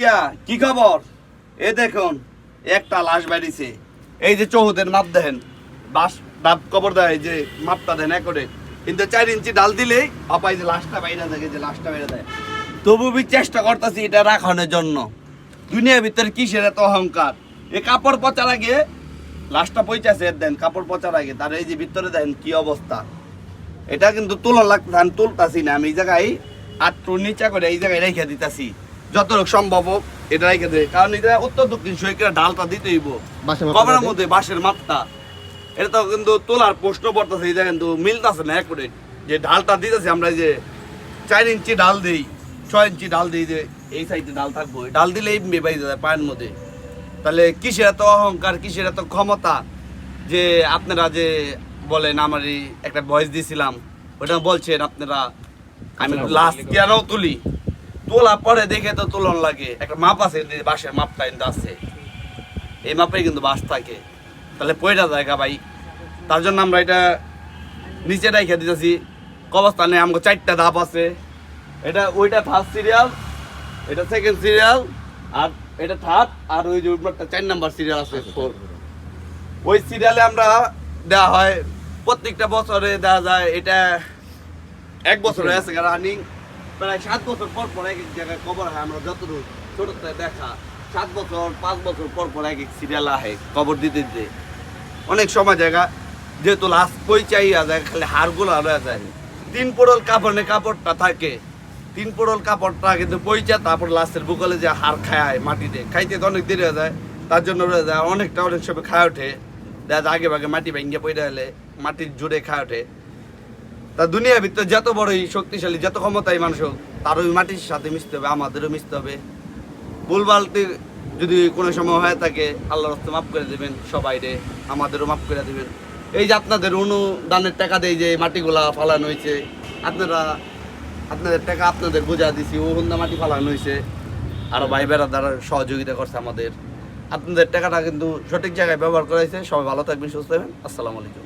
কি খবর? এ দেখুন একটা লাশ বাড়িছে। এই যে চৌহদের মাপ দেখেন, বাস ডাব কবর দেয় যে মাপটা দেন করে, কিন্তু 4 ইঞ্চি ডাল দিলেই অপাই যে লাশটা বাইরে থাকে, যে লাশটা বাইরে দেয়। তবু বি চেষ্টা করতেছি এটা রাখানোর জন্য। দুনিয়ার ভিতরে কিসের এত অহংকার? এই কাপড় পচার আগে লাশটা পইচাছে দেন, কাপড় পচার আগে তার এই যে ভিতরে দেন কি অবস্থা। এটা কিন্তু তুলন লাগতে আমি তুলতাছি না, আমি এই জায়গায় আটটু নিচা করে এই জায়গায় রেখে দিতেছি যতটুকু সম্ভব হোক এটা রেখে দেয়, কারণ এটা উত্তর দক্ষিণ সৈকতে ডালটা দিতে হইব কবরের মধ্যে বাঁশের মাপটা। এটা তো কিন্তু তোলার প্রশ্ন পড়তেছে, এটা কিন্তু মিলতেছে না করে যে ডালটা দিতেছে আমরা যে 4 ইঞ্চি ডাল দিই, 6 ইঞ্চি ডাল দিই, যে এই সাইডে ডাল থাকবো, ডাল দিলেই বেবাই যায় পায়ের মধ্যে। তাহলে কিসের এত অহংকার, কিসের এত ক্ষমতা যে আপনারা যে বলেন? আমার একটা ভয়েস দিয়েছিলাম, ওটা বলছেন আপনারা আমি লাস্ট কেন তুলি, তোলা পরে দেখে তো তুলন লাগে। একটা মাপ আছে, বাঁশের মাপটা কিন্তু আছে, এই মাপে কিন্তু বাঁশ থাকে, তাহলে পয়টা জায়গা ভাই। তার জন্য আমরা এটা নিচে রেখে দিতেছি কবরস্থানে। আমাকে 4টা ধাপ আছে, এটা ওইটা ফার্স্ট সিরিয়াল, এটা সেকেন্ড সিরিয়াল, আর এটা থার্ড, আর ওই যে 4 নাম্বার সিরিয়াল আছে 4। ওই সিরিয়ালে আমরা দেওয়া হয় প্রত্যেকটা বছরে দেওয়া যায়। এটা 1 বছর হয়ে আছে রানিং, প্রায় 7 বছর পর পর এক এক জায়গায় কবর হয়। আমরা যতটুকু ছোটতে দেখা 7 বছর 5 বছর পর পর এক এক সিরিয়াল আহে কবর দিতে দিতে। অনেক সময় জায়গা যেহেতু লাশ কই চাইয়া যায়, খালি হাড়গুলো রয়ে যায়। 3 পোড়ল কাপড়ে কাপড়টা থাকে, 3 পোড়ল কাপড়টা কিন্তু পইচা, তারপর লাশের বুকলে যে হাড় খায় মাটিতে, খাইতে তো অনেক দেরি হয়ে যায়, তার জন্য রয়ে যায়। অনেক সময় খায় ওঠে, দেখা যায় আগে ভাগে মাটি ভেঙে পড়ে হলে মাটির জুড়ে খায় ওঠে। তা দুনিয়ার ভিতরে যত বড়ই শক্তিশালী, যত ক্ষমতাই মানুষ হোক, তার ওই মাটির সাথে মিশতে হবে, আমাদেরও মিশতে হবে। ভুলভালটি যদি কোনো সময় হয়ে থাকে আল্লাহর রাস্তায় মাফ করে দেবেন, সবাই রে আমাদেরও মাফ করে দেবেন। এই যে আপনাদের অনুদানের টাকা দিয়ে যে মাটিগুলা ফালানো হয়েছে, আপনাদের টাকা আপনাদের বোঝা দিছি, ও হুন্দা মাটি ফালানো হয়েছে, আরও ভাই বেড়াদার সহযোগিতা করছে আমাদের। আপনাদের টাকাটা কিন্তু সঠিক জায়গায় ব্যবহার করা হয়েছে। সবাই ভালো থাকবেন, সুস্থ থাকবেন। আসসালামু আলাইকুম।